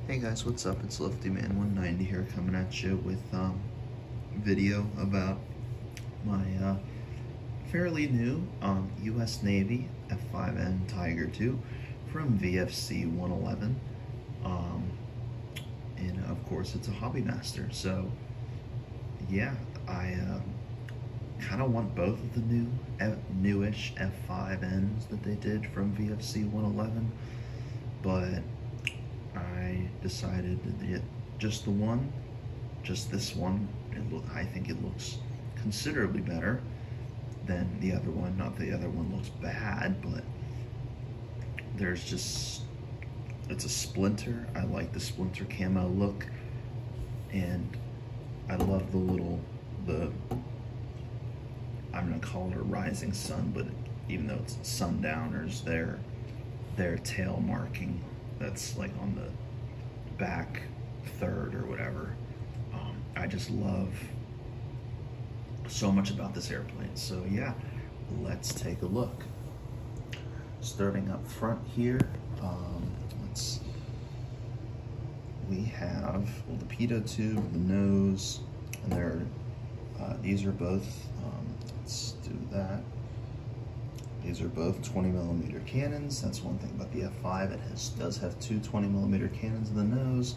Hey guys, what's up? It's LiftyMan190 here coming at you with video about my fairly new US Navy F-5N Tiger II from VFC-111. And of course it's a Hobbymaster, so yeah, I kind of want both of the newish F-5Ns that they did from VFC-111, but I decided to get just the one, just this one. I think it looks considerably better than the other one. Not that the other one looks bad, but it's a splinter. I like the splinter camo look, and I love I'm gonna call it a rising sun, but even though it's sundowners, their tail marking that's like on the back third or whatever. I just love so much about this airplane. So yeah, let's take a look. Starting up front here, we have the pitot tube, the nose, and these are both, let's do that. These are both 20mm cannons. That's one thing about the F5. It does have two 20mm cannons in the nose.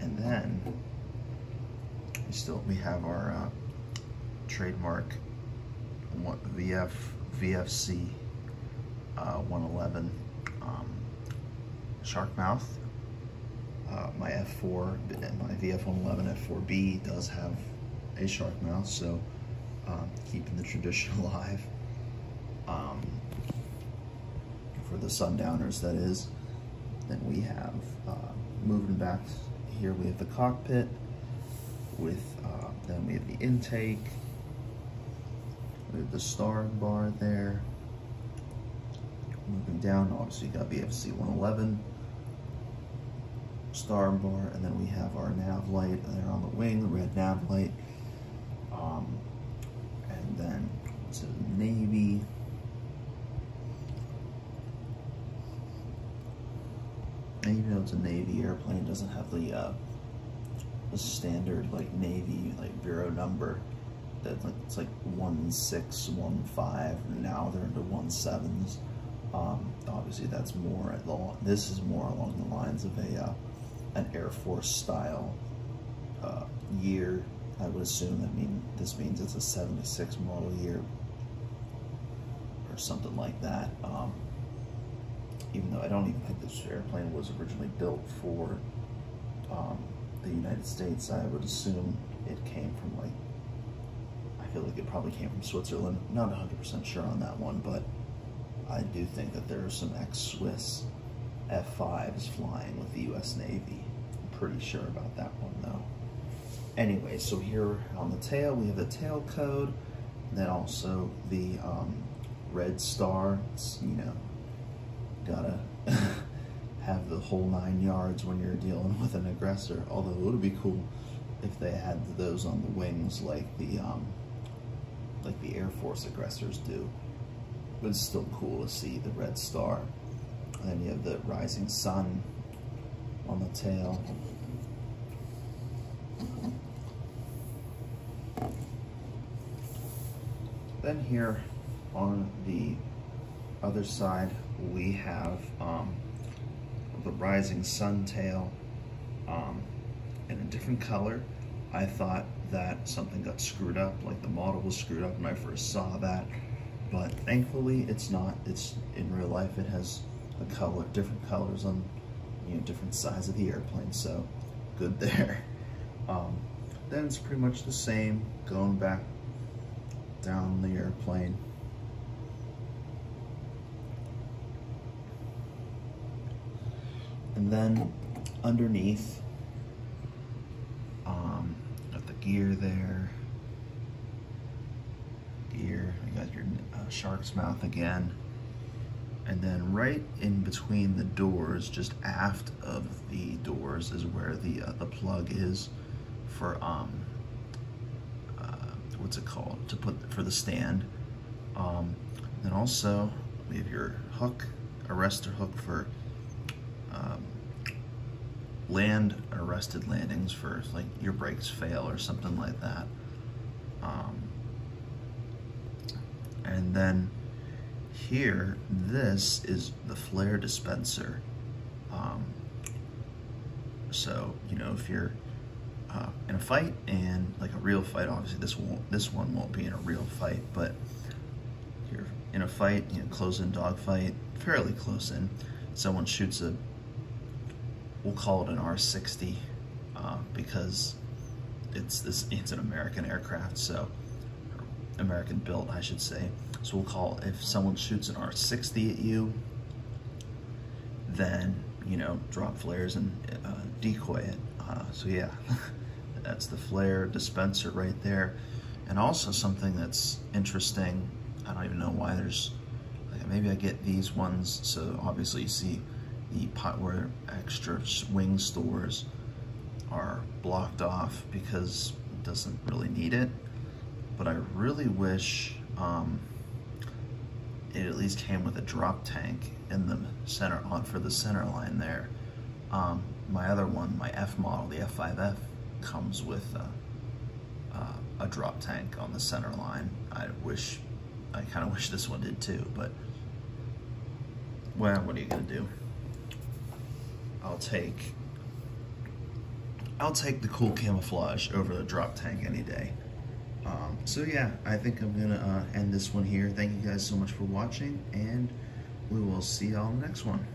And then we have our trademark VFC 111 shark mouth. My F4 and my VF-111 F4B does have a shark mouth, so keeping the tradition alive for the sundowners, that is. Then we have, moving back here, we have the cockpit with, then we have the intake, we have the star bar there. Moving down, obviously you got VFC-111 star bar, and then we have our nav light there on the wing, the red nav light. And then it's a Navy. And even though it's a Navy airplane, it doesn't have the standard like Navy like bureau number. It's like 1615, and now they're into 17s. Obviously that's more this is more along the lines of an Air Force style year. I would assume this means it's a 76 model year or something like that. Even though I don't even think this airplane was originally built for the United States, I would assume it came from I feel like it probably came from Switzerland. Not 100% sure on that one, but I do think that there are some ex-Swiss F5s flying with the US Navy. I'm pretty sure about that one though. Anyway, so here on the tail, we have the tail code, and then also the red star. It's, gotta have the whole 9 yards when you're dealing with an aggressor. Although it would be cool if they had those on the wings like the Air Force aggressors do. But it's still cool to see the red star. And then you have the rising sun on the tail. Then here on the other side, we have the rising sun tail in a different color. I thought that something got screwed up, like the model was screwed up when I first saw that, but thankfully it's not. It's in real life, it has different colors on different sides of the airplane, so good there. Then it's pretty much the same going back down the airplane. And then underneath, got the gear there. Gear, you got your shark's mouth again. And then right in between the doors, just aft of the doors, is where the plug is for what's it called, to put for the stand. Then also we have your hook, arrestor hook for land arrested landings for like your brakes fail or something like that. And then here, this is the flare dispenser. So, you know, if you're in a fight, and like a real fight, obviously this one won't be in a real fight, but you're in a fight, you know, close-in dog fight, fairly close in, someone shoots we'll call it an R-60, because it's an American aircraft, so American built, I should say. So we'll call, if someone shoots an R-60 at you, then, you know, drop flares and decoy it. So yeah, that's the flare dispenser right there. And also something that's interesting, I don't even know why there's, like, maybe I get these ones, so obviously you see the pot where extra wing stores are blocked off because it doesn't really need it. But I really wish it at least came with a drop tank in the center, for the center line there. My other one, my F model, the F-5F, comes with a drop tank on the center line. I kind of wish this one did too, but well, what are you gonna do? I'll take the cool camouflage over the drop tank any day. So yeah, I think I'm gonna end this one here. Thank you guys so much for watching, and we will see y'all in the next one.